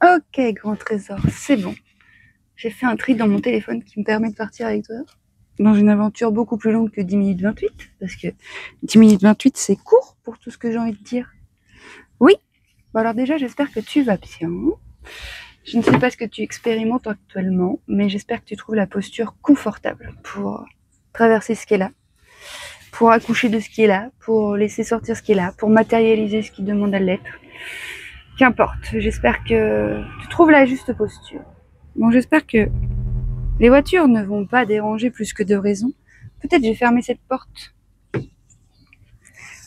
Ok, grand trésor, c'est bon. J'ai fait un tri dans mon téléphone qui me permet de partir avec toi dans une aventure beaucoup plus longue que 10 minutes 28, parce que 10 minutes 28, c'est court pour tout ce que j'ai envie de dire. Oui, bon alors déjà, j'espère que tu vas bien. Je ne sais pas ce que tu expérimentes actuellement, mais j'espère que tu trouves la posture confortable pour traverser ce qui est là, pour accoucher de ce qui est là, pour laisser sortir ce qui est là, pour matérialiser ce qui demande à l'être. Qu'importe, j'espère que tu trouves la juste posture. Bon, j'espère que les voitures ne vont pas déranger plus que de raison. Peut-être je vais fermer cette porte.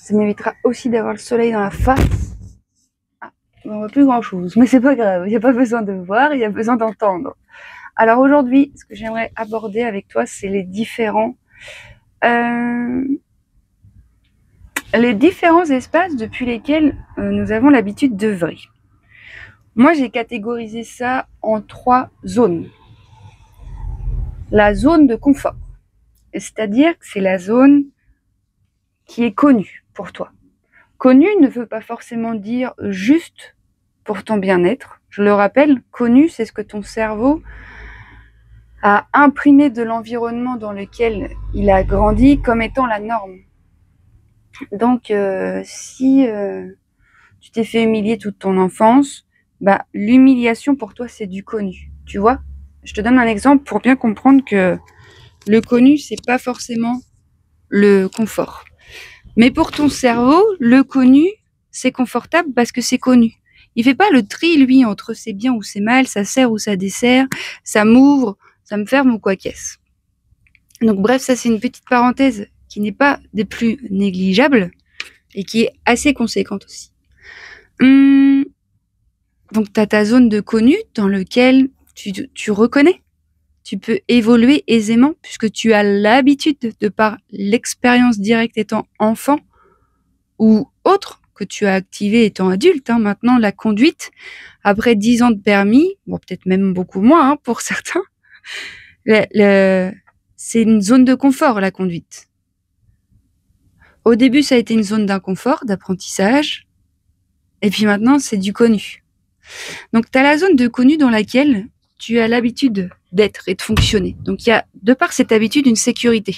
Ça m'évitera aussi d'avoir le soleil dans la face. Ah, on voit plus grand chose, mais c'est pas grave. Il n'y a pas besoin de voir, il y a besoin d'entendre. Alors aujourd'hui, ce que j'aimerais aborder avec toi, c'est les différents espaces depuis lesquels nous avons l'habitude d'œuvrer. Moi, j'ai catégorisé ça en 3 zones. La zone de confort, c'est-à-dire que c'est la zone qui est connue pour toi. Connu ne veut pas forcément dire juste pour ton bien-être. Je le rappelle, connu, c'est ce que ton cerveau a imprimé de l'environnement dans lequel il a grandi comme étant la norme. Donc, si tu t'es fait humilier toute ton enfance, bah, l'humiliation pour toi, c'est du connu. Tu vois? Je te donne un exemple pour bien comprendre que le connu, c'est pas forcément le confort. Mais pour ton cerveau, le connu, c'est confortable parce que c'est connu. Il fait pas le tri, lui, entre c'est bien ou c'est mal, ça sert ou ça dessert, ça m'ouvre, ça me ferme ou quoi qu'est-ce. Donc bref, ça c'est une petite parenthèse qui n'est pas des plus négligeables et qui est assez conséquente aussi. Donc tu as ta zone de connu dans laquelle tu reconnais. Tu peux évoluer aisément puisque tu as l'habitude, de par l'expérience directe étant enfant ou autre, que tu as activé étant adulte. Maintenant, la conduite, après 10 ans de permis, bon, peut-être même beaucoup moins pour certains, c'est une zone de confort, la conduite. Au début, ça a été une zone d'inconfort, d'apprentissage, et puis maintenant, c'est du connu. Donc, tu as la zone de connu dans laquelle tu as l'habitude d'être et de fonctionner. Donc, il y a, de par cette habitude, une sécurité.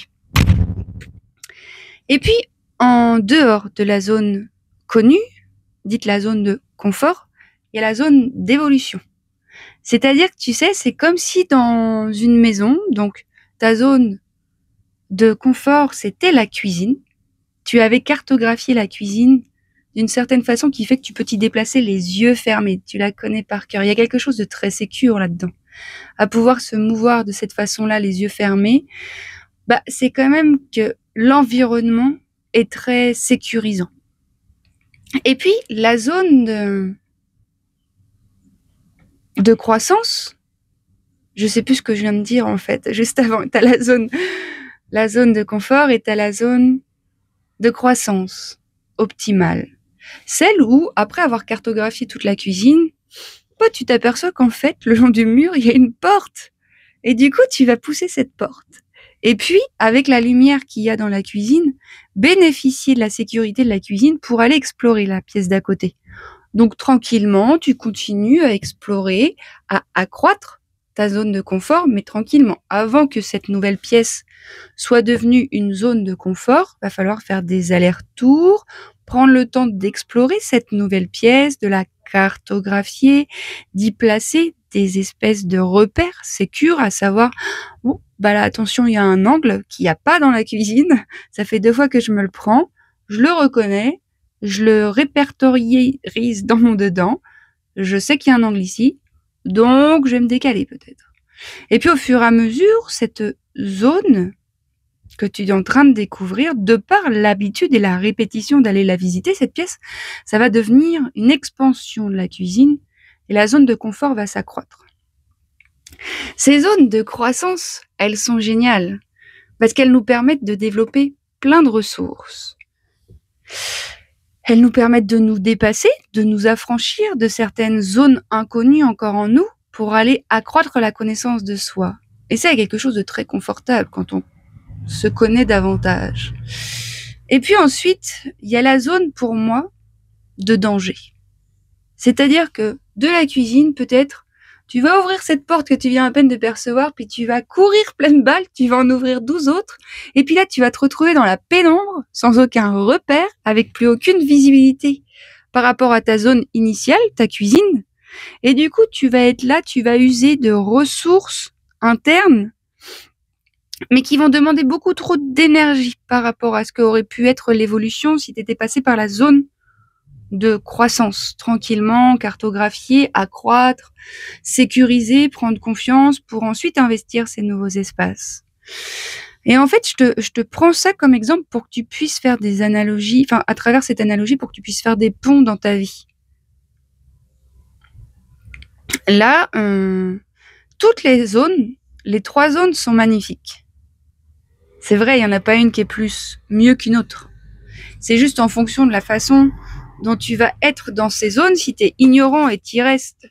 Et puis, en dehors de la zone connue, dite la zone de confort, il y a la zone d'évolution. C'est-à-dire que tu sais, c'est comme si dans une maison, donc ta zone de confort, c'était la cuisine. Tu avais cartographié la cuisine d'une certaine façon qui fait que tu peux t'y déplacer les yeux fermés. Tu la connais par cœur. Il y a quelque chose de très sécure là-dedans. À pouvoir se mouvoir de cette façon-là, les yeux fermés, bah, c'est quand même que l'environnement est très sécurisant. Et puis, la zone de croissance, je sais plus ce que je viens de dire en fait, juste avant, t'as la zone de confort et t'as la zone de croissance optimale. Celle où, après avoir cartographié toute la cuisine, bah, tu t'aperçois qu'en fait, le long du mur, il y a une porte. Et du coup, tu vas pousser cette porte. Et puis, avec la lumière qu'il y a dans la cuisine, bénéficier de la sécurité de la cuisine pour aller explorer la pièce d'à côté. Donc, tranquillement, tu continues à explorer, à accroître ta zone de confort, mais tranquillement. Avant que cette nouvelle pièce soit devenue une zone de confort, va falloir faire des allers-retours, prendre le temps d'explorer cette nouvelle pièce, de la cartographier, d'y placer des espèces de repères sécures, à savoir, bon, bah là, attention, il y a un angle qu'il n'y a pas dans la cuisine. Ça fait 2 fois que je me le prends. Je le reconnais. Je le répertorise dans mon dedans. Je sais qu'il y a un angle ici. Donc, je vais me décaler peut-être. Et puis, au fur et à mesure, cette zone que tu es en train de découvrir, de par l'habitude et la répétition d'aller la visiter, cette pièce, ça va devenir une expansion de la cuisine et la zone de confort va s'accroître. Ces zones de croissance, elles sont géniales parce qu'elles nous permettent de développer plein de ressources. Elles nous permettent de nous dépasser, de nous affranchir de certaines zones inconnues encore en nous pour aller accroître la connaissance de soi. Et ça, c'est quelque chose de très confortable quand on se connaît davantage. Et puis ensuite, il y a la zone pour moi de danger. C'est-à-dire que de la cuisine, peut-être, tu vas ouvrir cette porte que tu viens à peine de percevoir, puis tu vas courir pleine balle, tu vas en ouvrir 12 autres, et puis là, tu vas te retrouver dans la pénombre, sans aucun repère, avec plus aucune visibilité par rapport à ta zone initiale, ta cuisine. Et du coup, tu vas être là, tu vas user de ressources internes, mais qui vont demander beaucoup trop d'énergie par rapport à ce qu'aurait pu être l'évolution si tu étais passé par la zone de croissance, tranquillement, cartographier, accroître, sécuriser, prendre confiance pour ensuite investir ces nouveaux espaces. Et en fait, je te prends ça comme exemple pour que tu puisses faire des analogies, enfin, à travers cette analogie, pour que tu puisses faire des ponts dans ta vie. Là, toutes les zones, les 3 zones sont magnifiques. C'est vrai, il n'y en a pas une qui est mieux qu'une autre. C'est juste en fonction de la façon dont tu vas être dans ces zones. Si tu es ignorant et tu restes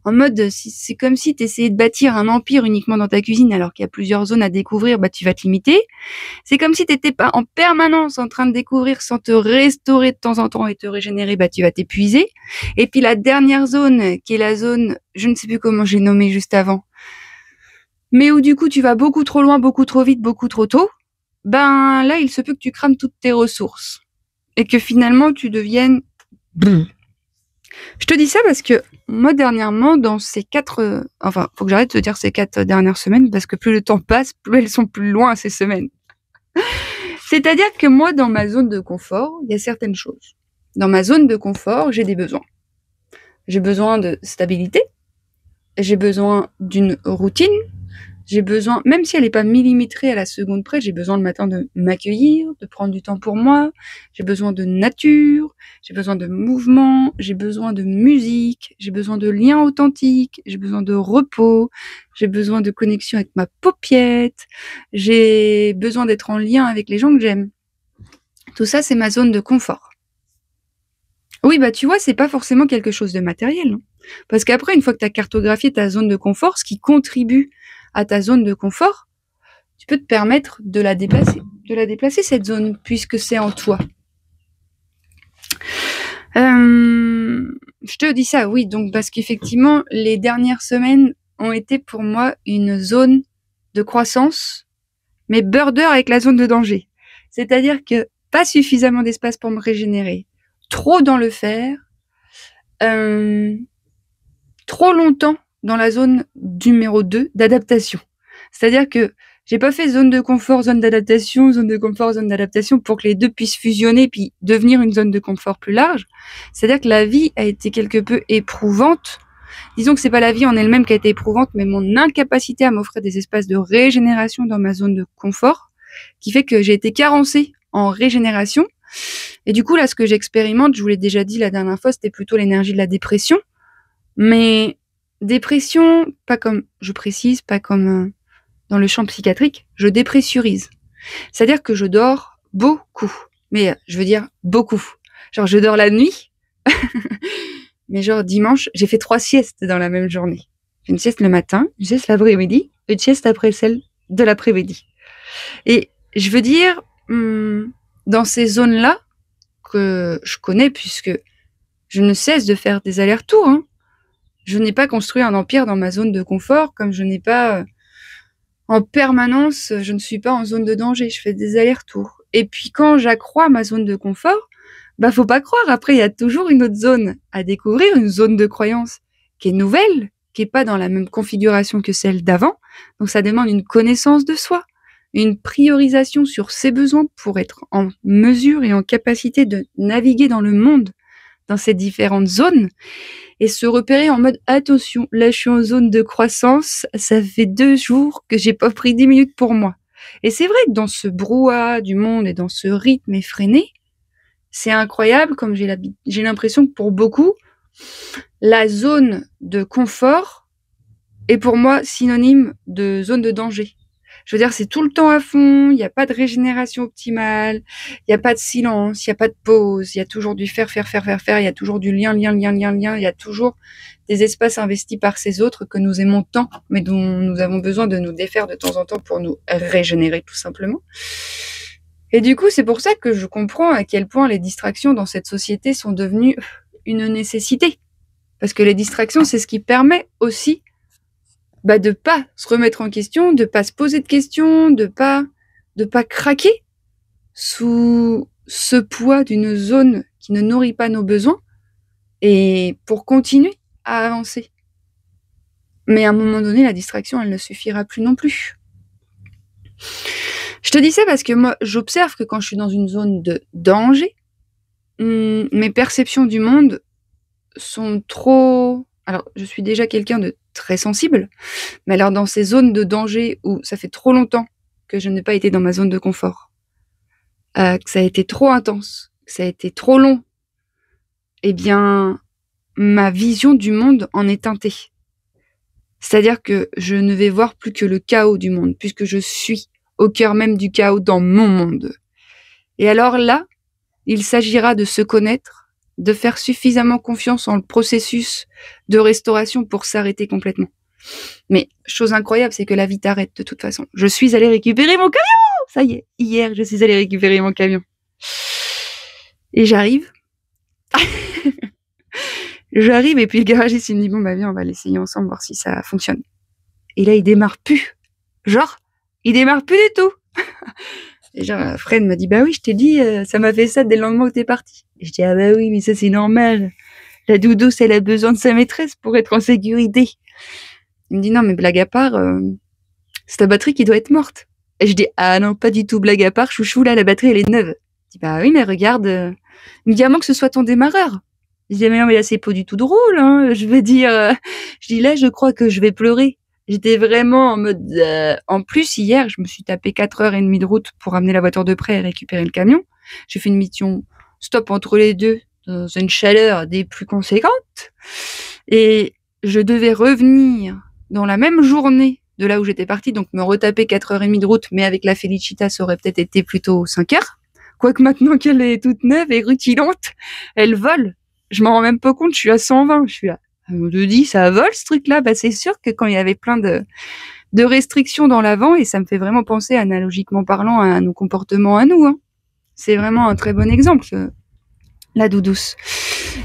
en mode, c'est comme si tu essayais de bâtir un empire uniquement dans ta cuisine alors qu'il y a plusieurs zones à découvrir, bah tu vas te limiter. C'est comme si tu n'étais pas en permanence en train de découvrir sans te restaurer de temps en temps et te régénérer, bah tu vas t'épuiser. Et puis la dernière zone, qui est la zone, je ne sais plus comment j'ai nommé juste avant, mais où du coup tu vas beaucoup trop loin, beaucoup trop vite, beaucoup trop tôt, ben là il se peut que tu crames toutes tes ressources et que finalement tu deviennes... Je te dis ça parce que moi dernièrement, dans ces 4... Enfin, faut que j'arrête de dire ces 4 dernières semaines parce que plus le temps passe, plus elles sont plus loin ces semaines. C'est-à-dire que moi, dans ma zone de confort, il y a certaines choses. Dans ma zone de confort, j'ai des besoins. J'ai besoin de stabilité, j'ai besoin d'une routine, j'ai besoin, même si elle n'est pas millimétrée à la seconde près, j'ai besoin le matin de m'accueillir, de prendre du temps pour moi, j'ai besoin de nature, j'ai besoin de mouvement, j'ai besoin de musique, j'ai besoin de liens authentiques, j'ai besoin de repos, j'ai besoin de connexion avec ma paupiette, j'ai besoin d'être en lien avec les gens que j'aime. Tout ça, c'est ma zone de confort. Oui, bah tu vois, c'est pas forcément quelque chose de matériel. Hein. Parce qu'après, une fois que tu as cartographié ta zone de confort, ce qui contribue à ta zone de confort, tu peux te permettre de la déplacer cette zone, puisque c'est en toi. Je te dis ça, oui, donc parce qu'effectivement, les dernières semaines ont été pour moi une zone de croissance, mais border avec la zone de danger. C'est-à-dire que pas suffisamment d'espace pour me régénérer, trop dans le faire, trop longtemps dans la zone numéro 2 d'adaptation. C'est-à-dire que j'ai pas fait zone de confort, zone d'adaptation, zone de confort, zone d'adaptation pour que les deux puissent fusionner puis devenir une zone de confort plus large. C'est-à-dire que la vie a été quelque peu éprouvante. Disons que c'est pas la vie en elle-même qui a été éprouvante, mais mon incapacité à m'offrir des espaces de régénération dans ma zone de confort qui fait que j'ai été carencée en régénération. Et du coup, là, ce que j'expérimente, je vous l'ai déjà dit la dernière fois, c'était plutôt l'énergie de la dépression. Mais dépression, pas comme, je précise, pas comme dans le champ psychiatrique, je dépressurise. C'est-à-dire que je dors beaucoup. Mais je veux dire beaucoup. Genre, je dors la nuit. Mais genre, dimanche, j'ai fait 3 siestes dans la même journée. Une sieste le matin, une sieste l'après-midi, une sieste après celle de l'après-midi. Et je veux dire, dans ces zones-là, que je connais, puisque je ne cesse de faire des allers-retours, hein. Je n'ai pas construit un empire dans ma zone de confort, comme je n'ai pas en permanence, je ne suis pas en zone de danger, je fais des allers-retours. Et puis quand j'accrois ma zone de confort, bah faut pas croire, après il y a toujours une autre zone à découvrir, une zone de croyance qui est nouvelle, qui est pas dans la même configuration que celle d'avant. Donc ça demande une connaissance de soi, une priorisation sur ses besoins pour être en mesure et en capacité de naviguer dans le monde, dans ces différentes zones, et se repérer en mode attention, là je suis en zone de croissance, ça fait 2 jours que j'ai pas pris 10 minutes pour moi. Et c'est vrai que dans ce brouhaha du monde et dans ce rythme effréné, c'est incroyable comme j'ai l'impression que pour beaucoup, la zone de confort est pour moi synonyme de zone de danger. Je veux dire, c'est tout le temps à fond, il n'y a pas de régénération optimale, il n'y a pas de silence, il n'y a pas de pause, il y a toujours du faire, il y a toujours du lien, il y a toujours des espaces investis par ces autres que nous aimons tant, mais dont nous avons besoin de nous défaire de temps en temps pour nous régénérer tout simplement. Et du coup, c'est pour ça que je comprends à quel point les distractions dans cette société sont devenues une nécessité. Parce que les distractions, c'est ce qui permet aussi de pas se remettre en question, de pas se poser de questions, de pas craquer sous ce poids d'une zone qui ne nourrit pas nos besoins et pour continuer à avancer. Mais à un moment donné, la distraction, elle ne suffira plus non plus. Je te dis ça parce que moi, j'observe que quand je suis dans une zone de danger, mes perceptions du monde sont trop... Alors, je suis déjà quelqu'un de très sensible, mais alors dans ces zones de danger où ça fait trop longtemps que je n'ai pas été dans ma zone de confort, que ça a été trop intense, que ça a été trop long, eh bien, ma vision du monde en est teintée. C'est-à-dire que je ne vais voir plus que le chaos du monde, puisque je suis au cœur même du chaos dans mon monde. Et alors là, il s'agira de se connaître, de faire suffisamment confiance en le processus de restauration pour s'arrêter complètement. Mais chose incroyable, c'est que la vie t'arrête de toute façon. Je suis allée récupérer mon camion! Ça y est, hier, je suis allée récupérer mon camion. Et j'arrive. J'arrive et puis le garagiste il me dit bon viens on va l'essayer ensemble voir si ça fonctionne. Et là il démarre plus. Genre il démarre plus du tout. Et genre Fred m'a dit bah oui je t'ai dit ça m'a fait ça dès le lendemain où t'es parti. Et je dis ah bah oui mais ça c'est normal. La doudouse elle a besoin de sa maîtresse pour être en sécurité. Il me dit non mais blague à part c'est ta batterie qui doit être morte. Et je dis ah non pas du tout blague à part chouchou là la batterie elle est neuve. Je dis bah oui mais regarde il me dit à moins que ce soit ton démarreur. Je dis, mais non, mais là, c'est pas du tout drôle, hein. Je veux dire, je dis, là, je crois que je vais pleurer. J'étais vraiment en mode, en plus, hier, je me suis tapé 4h30 de route pour amener la voiture de prêt et récupérer le camion. J'ai fait une mission stop entre les deux, dans une chaleur des plus conséquentes. Et je devais revenir dans la même journée de là où j'étais partie, donc me retaper 4h30 de route, mais avec la Felicita, ça aurait peut-être été plutôt 5h. Quoique maintenant qu'elle est toute neuve et rutilante, elle vole. Je m'en rends même pas compte, je suis à 120, je suis à de 10, ça vole ce truc-là. Bah c'est sûr que quand il y avait plein de restrictions dans l'avant, et ça me fait vraiment penser analogiquement parlant à nos comportements à nous, hein. C'est vraiment un très bon exemple, la doudouce.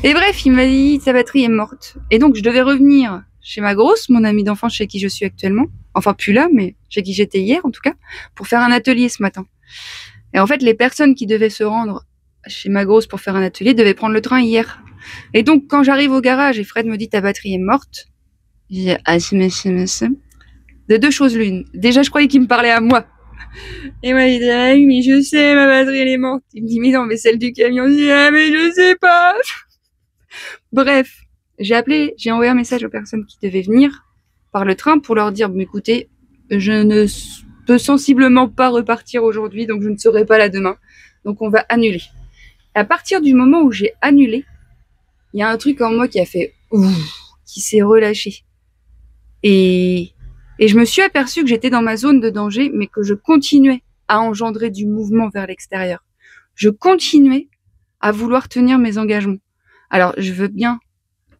Et bref, il m'a dit sa batterie est morte. Et donc je devais revenir chez ma grosse, mon amie d'enfance chez qui je suis actuellement. Enfin plus là, mais chez qui j'étais hier en tout cas, pour faire un atelier ce matin. Et en fait, les personnes qui devaient se rendre chez ma grosse pour faire un atelier devaient prendre le train hier. Et donc, quand j'arrive au garage et Fred me dit ta batterie est morte, je dis ah c'est de deux choses l'une. Déjà, je croyais qu'il me parlait à moi. Et moi, il dit ah oui, mais je sais, ma batterie elle est morte. Il me dit mais non, mais celle du camion. Je dis ah mais je sais pas. Bref, j'ai envoyé un message aux personnes qui devaient venir par le train pour leur dire mais écoutez, je ne peux sensiblement pas repartir aujourd'hui, donc je ne serai pas là demain. Donc on va annuler. À partir du moment où j'ai annulé, il y a un truc en moi qui a fait ouf, qui s'est relâché. Et je me suis aperçue que j'étais dans ma zone de danger, mais que je continuais à engendrer du mouvement vers l'extérieur. Je continuais à vouloir tenir mes engagements. Alors, je veux bien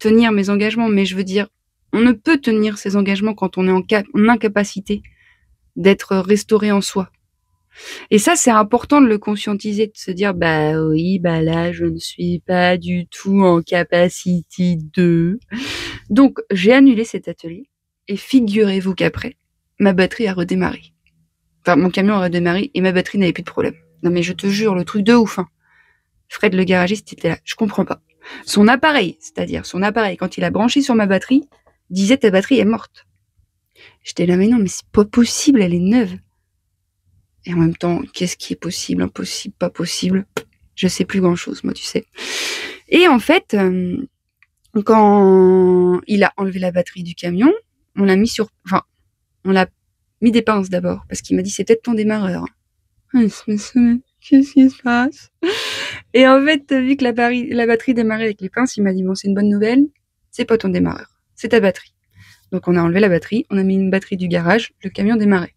tenir mes engagements, mais je veux dire, on ne peut tenir ses engagements quand on est en incapacité d'être restauré en soi. Et ça, c'est important de le conscientiser, de se dire, bah oui, bah là, je ne suis pas du tout en capacité de... Donc, j'ai annulé cet atelier, et figurez-vous qu'après, ma batterie a redémarré. Enfin, mon camion a redémarré, et ma batterie n'avait plus de problème. Non mais je te jure, le truc de ouf, hein. Fred, le garagiste, était là, je comprends pas. Son appareil, quand il a branché sur ma batterie, disait ta batterie est morte. J'étais là, mais non, mais c'est pas possible, elle est neuve. Et en même temps, qu'est-ce qui est possible, impossible, pas possible? Je sais plus grand-chose, moi, tu sais. Et en fait, quand il a enlevé la batterie du camion, on l'a mis des pinces d'abord, parce qu'il m'a dit, c'est peut-être ton démarreur. Qu'est-ce qui se passe? Et en fait, vu que la batterie démarrait avec les pinces, il m'a dit, bon, c'est une bonne nouvelle, c'est pas ton démarreur, c'est ta batterie. Donc on a enlevé la batterie, on a mis une batterie du garage, le camion démarrait.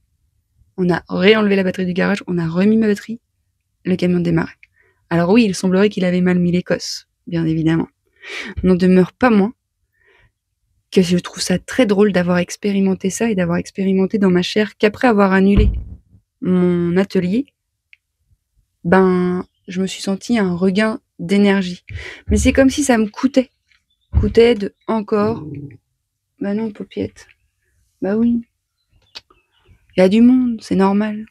On a réenlevé la batterie du garage, on a remis ma batterie, le camion démarrait. Alors oui, il semblerait qu'il avait mal mis l'Écosse, bien évidemment. N'en demeure pas moins que je trouve ça très drôle d'avoir expérimenté ça et d'avoir expérimenté dans ma chair qu'après avoir annulé mon atelier, je me suis sentie un regain d'énergie. Mais c'est comme si ça me coûtait Coup t'aide encore. Bah non, paupiette. Bah oui. Il y a du monde, c'est normal.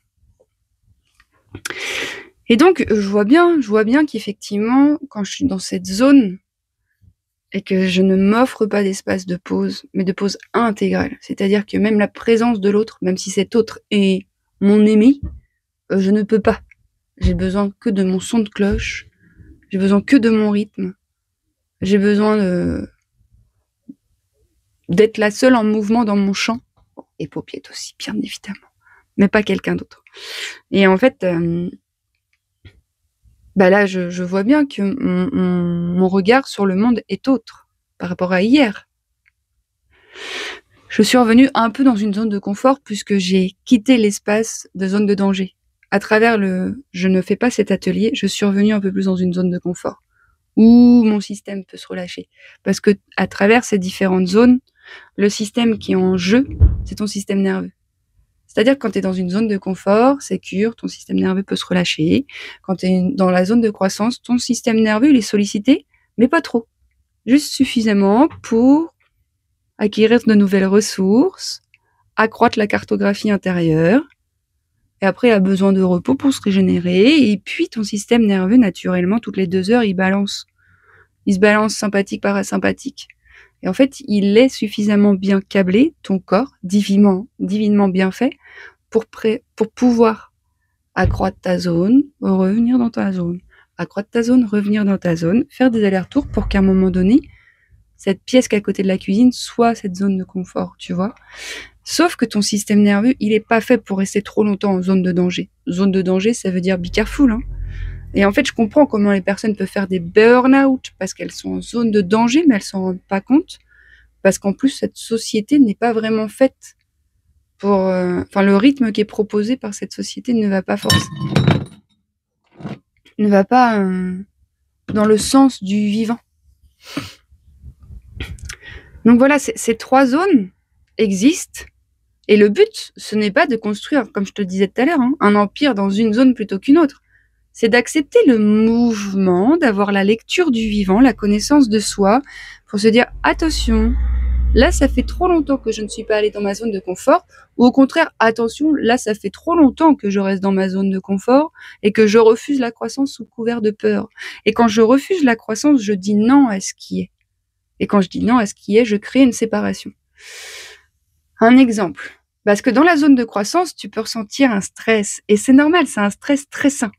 Et donc, je vois bien qu'effectivement, quand je suis dans cette zone et que je ne m'offre pas d'espace de pause, mais de pause intégrale, c'est-à-dire que même la présence de l'autre, même si cet autre est mon aimé, je ne peux pas. J'ai besoin que de mon son de cloche, j'ai besoin que de mon rythme, j'ai besoin d'être la seule en mouvement dans mon champ, et paupiette aussi, bien évidemment, mais pas quelqu'un d'autre. Et en fait, bah là, je vois bien que mon regard sur le monde est autre par rapport à hier. Je suis revenue un peu dans une zone de confort puisque j'ai quitté l'espace de zone de danger. À travers je ne fais pas cet atelier, je suis revenue un peu plus dans une zone de confort où mon système peut se relâcher. Parce que à travers ces différentes zones, le système qui est en jeu, c'est ton système nerveux. C'est-à-dire que quand tu es dans une zone de confort, sécure, ton système nerveux peut se relâcher. Quand tu es dans la zone de croissance, ton système nerveux, il est sollicité, mais pas trop. Juste suffisamment pour acquérir de nouvelles ressources, accroître la cartographie intérieure, et après, il a besoin de repos pour se régénérer, et puis ton système nerveux, naturellement, toutes les 2 heures, il balance. Il se balance sympathique, parasympathique. Et en fait, il est suffisamment bien câblé, ton corps, divinement bien fait, pour pouvoir accroître ta zone, revenir dans ta zone, accroître ta zone, revenir dans ta zone, faire des allers-retours pour qu'à un moment donné, cette pièce qui est à côté de la cuisine soit cette zone de confort, tu vois. Sauf que ton système nerveux, il est pas fait pour rester trop longtemps en zone de danger. Zone de danger, ça veut dire be careful, hein. Et en fait, je comprends comment les personnes peuvent faire des burn-out parce qu'elles sont en zone de danger, mais elles s'en rendent pas compte. Parce qu'en plus, cette société n'est pas vraiment faite pour... Enfin, le rythme qui est proposé par cette société ne va pas dans le sens du vivant. Donc voilà, ces 3 zones existent. Et le but, ce n'est pas de construire, comme je te disais tout à l'heure, un empire dans une zone plutôt qu'une autre. C'est d'accepter le mouvement, d'avoir la lecture du vivant, la connaissance de soi, pour se dire, attention, là, ça fait trop longtemps que je ne suis pas allée dans ma zone de confort, ou au contraire, attention, là, ça fait trop longtemps que je reste dans ma zone de confort et que je refuse la croissance sous couvert de peur. Et quand je refuse la croissance, je dis non à ce qui est. Et quand je dis non à ce qui est, je crée une séparation. Un exemple. Parce que dans la zone de croissance, tu peux ressentir un stress. Et c'est normal, c'est un stress très sain.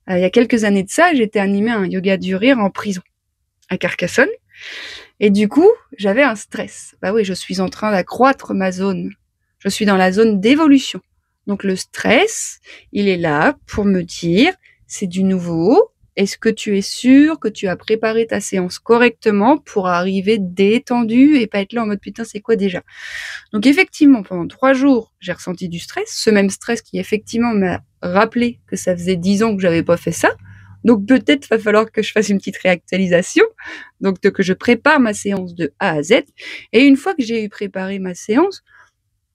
Il y a quelques années de ça, j'étais animée à un yoga du rire en prison, à Carcassonne. Et du coup, j'avais un stress. Bah oui, je suis en train d'accroître ma zone. Je suis dans la zone d'évolution. Donc le stress, il est là pour me dire, c'est du nouveau. Est-ce que tu es sûr que tu as préparé ta séance correctement pour arriver détendu et pas être là en mode putain, c'est quoi déjà? Donc effectivement, pendant 3 jours, j'ai ressenti du stress. Ce même stress qui effectivement m'a rappelé que ça faisait 10 ans que j'avais pas fait ça. Donc peut-être va falloir que je fasse une petite réactualisation, donc que je prépare ma séance de A à Z. Et une fois que j'ai eu préparé ma séance,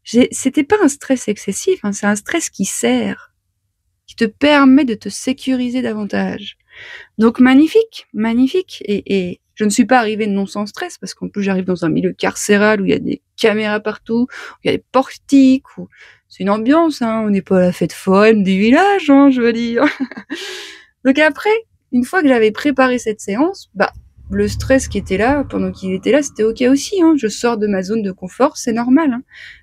c'était pas un stress excessif, c'est un stress qui sert, qui te permet de te sécuriser davantage. Donc magnifique, magnifique. Et je ne suis pas arrivée non sans stress, parce qu'en plus j'arrive dans un milieu carcéral où il y a des caméras partout, où il y a des portiques, où c'est une ambiance, on n'est pas à la fête foraine du village, je veux dire. Donc après, une fois que j'avais préparé cette séance, le stress qui était là, pendant qu'il était là, c'était ok aussi, je sors de ma zone de confort, c'est normal,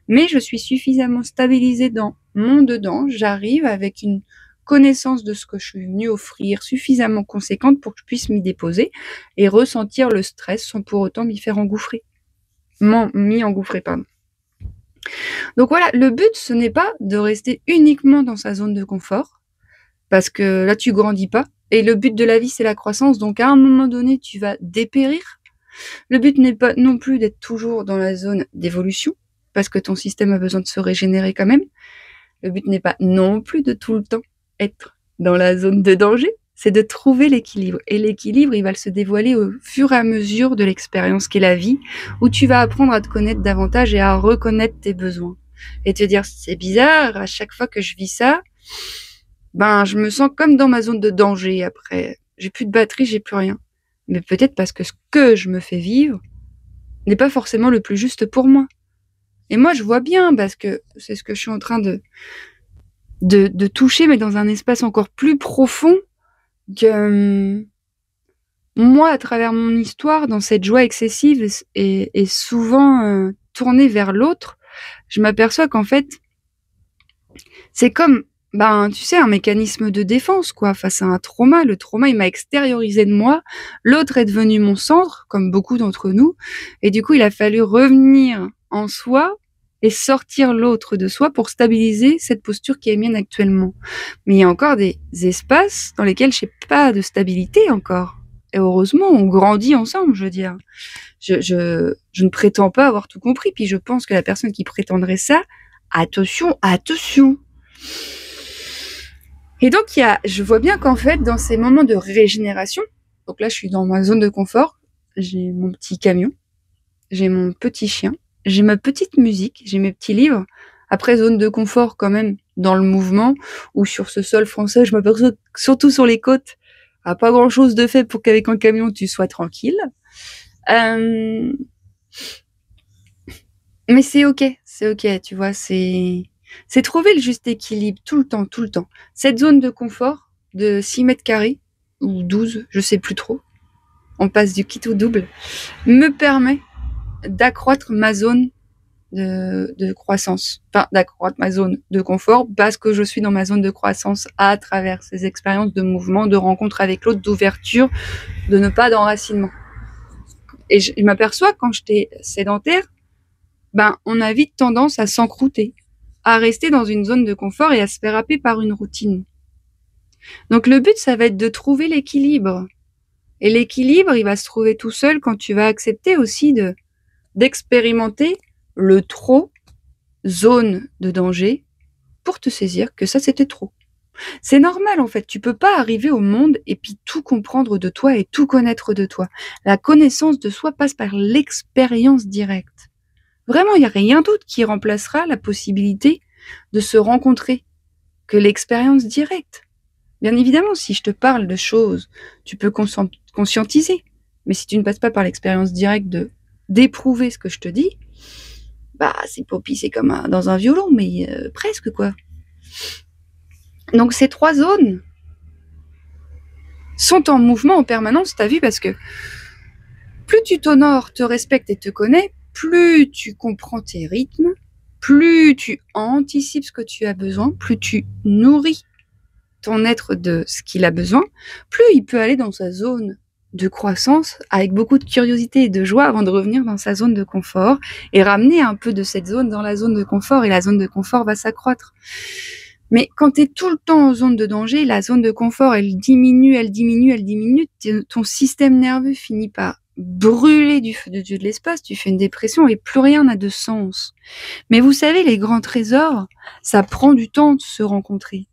mais je suis suffisamment stabilisée dans mon dedans, j'arrive avec une connaissance de ce que je suis venue offrir suffisamment conséquente pour que je puisse m'y déposer et ressentir le stress sans pour autant m'y engouffrer. Donc voilà, le but, ce n'est pas de rester uniquement dans sa zone de confort, parce que là, tu grandis pas. Et le but de la vie, c'est la croissance. Donc, à un moment donné, tu vas dépérir. Le but n'est pas non plus d'être toujours dans la zone d'évolution, parce que ton système a besoin de se régénérer quand même. Le but n'est pas non plus de tout le temps être dans la zone de danger. C'est de trouver l'équilibre. Et l'équilibre, il va se dévoiler au fur et à mesure de l'expérience qu'est la vie, où tu vas apprendre à te connaître davantage et à reconnaître tes besoins. Et te dire, c'est bizarre, à chaque fois que je vis ça, je me sens comme dans ma zone de danger après. J'ai plus de batterie, j'ai plus rien. mais peut-être parce que ce que je me fais vivre n'est pas forcément le plus juste pour moi. Et moi, je vois bien, parce que c'est ce que je suis en train de toucher, mais dans un espace encore plus profond, que moi, à travers mon histoire, dans cette joie excessive et souvent tournée vers l'autre, je m'aperçois qu'en fait, c'est comme, tu sais, un mécanisme de défense, quoi, face à un trauma. Le trauma, il m'a extériorisé de moi. L'autre est devenu mon centre, comme beaucoup d'entre nous. Et du coup, il a fallu revenir en soi et sortir l'autre de soi pour stabiliser cette posture qui est mienne actuellement. Mais il y a encore des espaces dans lesquels je n'ai pas de stabilité encore. Et heureusement, on grandit ensemble, je veux dire. Je ne prétends pas avoir tout compris. Puis je pense que la personne qui prétendrait ça, attention, attention. Et donc, je vois bien qu'en fait, dans ces moments de régénération, donc là, je suis dans ma zone de confort, j'ai mon petit camion, j'ai mon petit chien, j'ai ma petite musique, j'ai mes petits livres. Après, zone de confort quand même dans le mouvement, ou sur ce sol français, je m'aperçois surtout sur les côtes, pas grand-chose de fait pour qu'avec un camion, tu sois tranquille. Mais c'est ok, tu vois, c'est trouver le juste équilibre tout le temps. Cette zone de confort de 6 mètres carrés, ou 12, je sais plus trop, on passe du kit au double, me permet d'accroître ma zone de croissance. Enfin, d'accroître ma zone de confort parce que je suis dans ma zone de croissance à travers ces expériences de mouvement, de rencontre avec l'autre, d'ouverture, de ne pas d'enracinement. Et je m'aperçois quand j'étais sédentaire, on a vite tendance à s'encrouter, à rester dans une zone de confort et à se faire happer par une routine. Donc le but, ça va être de trouver l'équilibre. Et l'équilibre, il va se trouver tout seul quand tu vas accepter aussi d'expérimenter le trop, zone de danger, pour te saisir que ça, c'était trop. C'est normal, en fait. Tu peux pas arriver au monde et puis tout comprendre de toi et tout connaître de toi. La connaissance de soi passe par l'expérience directe. Vraiment, il n'y a rien d'autre qui remplacera la possibilité de se rencontrer que l'expérience directe. Bien évidemment, si je te parle de choses, tu peux conscientiser. Mais si tu ne passes pas par l'expérience directe d'éprouver ce que je te dis, c'est pas pisser comme dans un violon, mais presque, quoi. Donc ces 3 zones sont en mouvement en permanence, t'as vu, parce que plus tu t'honores, te respectes et te connais, plus tu comprends tes rythmes, plus tu anticipes ce que tu as besoin, plus tu nourris ton être de ce qu'il a besoin, plus il peut aller dans sa zone de croissance avec beaucoup de curiosité et de joie avant de revenir dans sa zone de confort et ramener un peu de cette zone dans la zone de confort, et la zone de confort va s'accroître. Mais quand tu es tout le temps en zone de danger, la zone de confort, elle diminue, ton système nerveux finit par brûler du feu de Dieu de l'espace, tu fais une dépression et plus rien n'a de sens. Mais vous savez, les grands trésors, ça prend du temps de se rencontrer.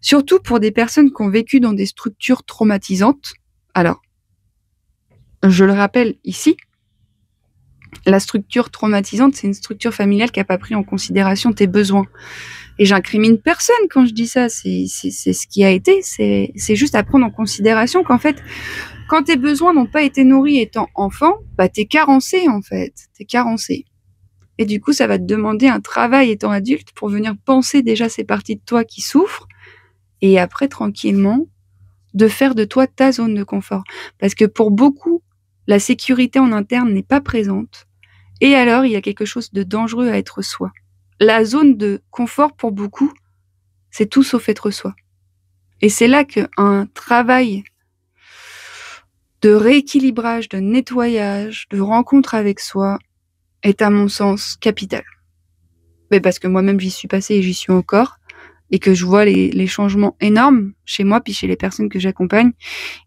Surtout pour des personnes qui ont vécu dans des structures traumatisantes. Alors, je le rappelle ici, la structure traumatisante, c'est une structure familiale qui n'a pas pris en considération tes besoins. Et j'incrimine personne quand je dis ça, c'est ce qui a été, c'est juste à prendre en considération qu'en fait, quand tes besoins n'ont pas été nourris étant enfant, t'es carencé en fait, t'es carencé. Et du coup, ça va te demander un travail étant adulte pour venir penser déjà ces parties de toi qui souffrent, et après, tranquillement, de faire de toi ta zone de confort. Parce que pour beaucoup, la sécurité en interne n'est pas présente, et alors il y a quelque chose de dangereux à être soi. La zone de confort, pour beaucoup, c'est tout sauf être soi. Et c'est là qu'un travail de rééquilibrage, de nettoyage, de rencontre avec soi est, à mon sens, capital. Mais parce que moi-même, j'y suis passée et j'y suis encore, et que je vois les changements énormes chez moi, puis chez les personnes que j'accompagne.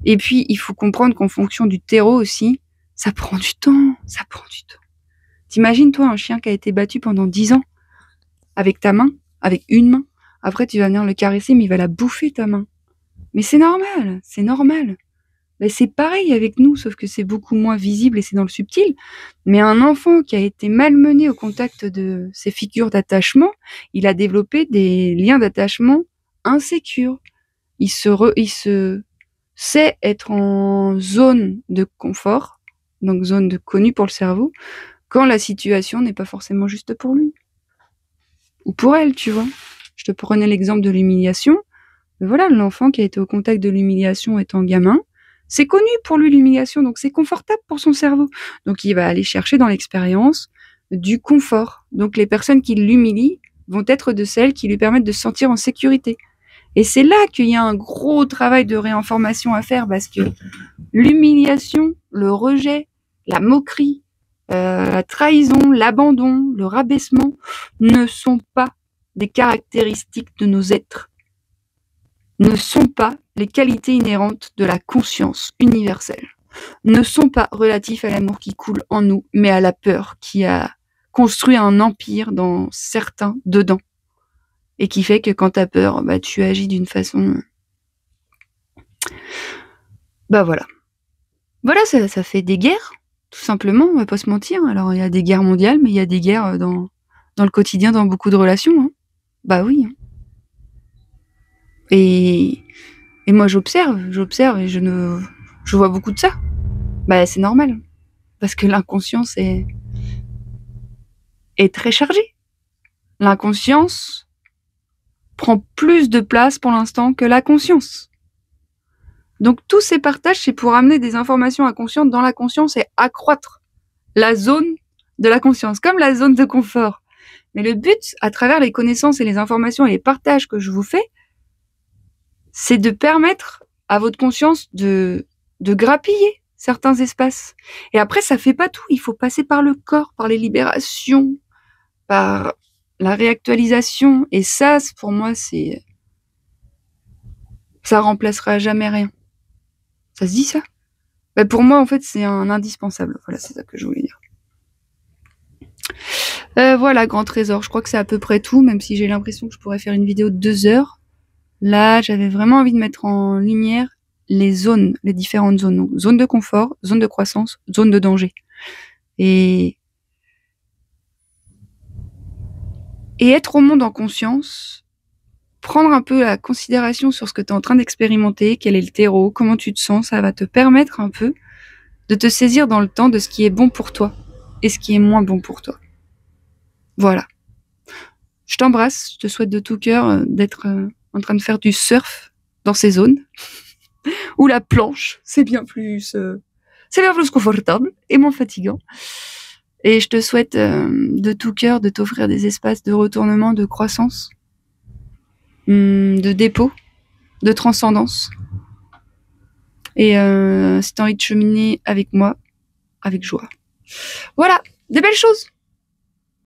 Et puis, il faut comprendre qu'en fonction du terreau aussi, ça prend du temps. T'imagines, toi, un chien qui a été battu pendant 10 ans, avec ta main, avec une main. Après, tu vas venir le caresser, mais il va la bouffer, ta main. Mais c'est normal. Mais c'est pareil avec nous, sauf que c'est beaucoup moins visible et c'est dans le subtil. Mais un enfant qui a été malmené au contact de ces figures d'attachement, il a développé des liens d'attachement insécures. Il se c'est être en zone de confort, donc zone de connu pour le cerveau, quand la situation n'est pas forcément juste pour lui. Ou pour elle, tu vois. Je te prenais l'exemple de l'humiliation. Voilà, l'enfant qui a été au contact de l'humiliation étant gamin, c'est connu pour lui l'humiliation, donc c'est confortable pour son cerveau. Donc il va aller chercher dans l'expérience du confort. Donc les personnes qui l'humilient vont être de celles qui lui permettent de se sentir en sécurité. Et c'est là qu'il y a un gros travail de réinformation à faire, parce que l'humiliation, le rejet, la moquerie, la trahison, l'abandon, le rabaissement ne sont pas des caractéristiques de nos êtres, ne sont pas les qualités inhérentes de la conscience universelle, ne sont pas relatifs à l'amour qui coule en nous, mais à la peur qui a construit un empire dans certains dedans, et qui fait que quand t'as peur, bah tu agis d'une façon... Bah voilà. Voilà, ça fait des guerres, tout simplement, on va pas se mentir. Alors il y a des guerres mondiales, mais il y a des guerres dans le quotidien, dans beaucoup de relations. Hein. Bah oui. Et moi j'observe et je vois beaucoup de ça. Bah c'est normal, parce que l'inconscience est très chargée. L'inconscience prend plus de place pour l'instant que la conscience. Donc tous ces partages, c'est pour amener des informations inconscientes dans la conscience et accroître la zone de la conscience, comme la zone de confort. Mais le but, à travers les connaissances et les informations et les partages que je vous fais, c'est de permettre à votre conscience de grappiller certains espaces. Et après, ça fait pas tout. Il faut passer par le corps, par les libérations, par la réactualisation. Et ça, pour moi, ça remplacera jamais rien. Ça se dit, ça? Bah pour moi, en fait, c'est un indispensable. Voilà, c'est ça que je voulais dire. Voilà, grand trésor. Je crois que c'est à peu près tout, même si j'ai l'impression que je pourrais faire une vidéo de 2 heures. Là, j'avais vraiment envie de mettre en lumière les zones, les différentes zones. Donc, zone de confort, zone de croissance, zone de danger. Et être au monde en conscience, prendre un peu la considération sur ce que tu es en train d'expérimenter, quel est le terreau, comment tu te sens, ça va te permettre un peu de te saisir dans le temps de ce qui est bon pour toi et ce qui est moins bon pour toi. Voilà. Je t'embrasse, je te souhaite de tout cœur d'être en train de faire du surf dans ces zones. Ou la planche, c'est bien plus confortable et moins fatigant. Et je te souhaite de tout cœur de t'offrir des espaces de retournement, de croissance, de dépôt, de transcendance. Et si t'as envie de cheminer avec moi, avec joie. Voilà, des belles choses.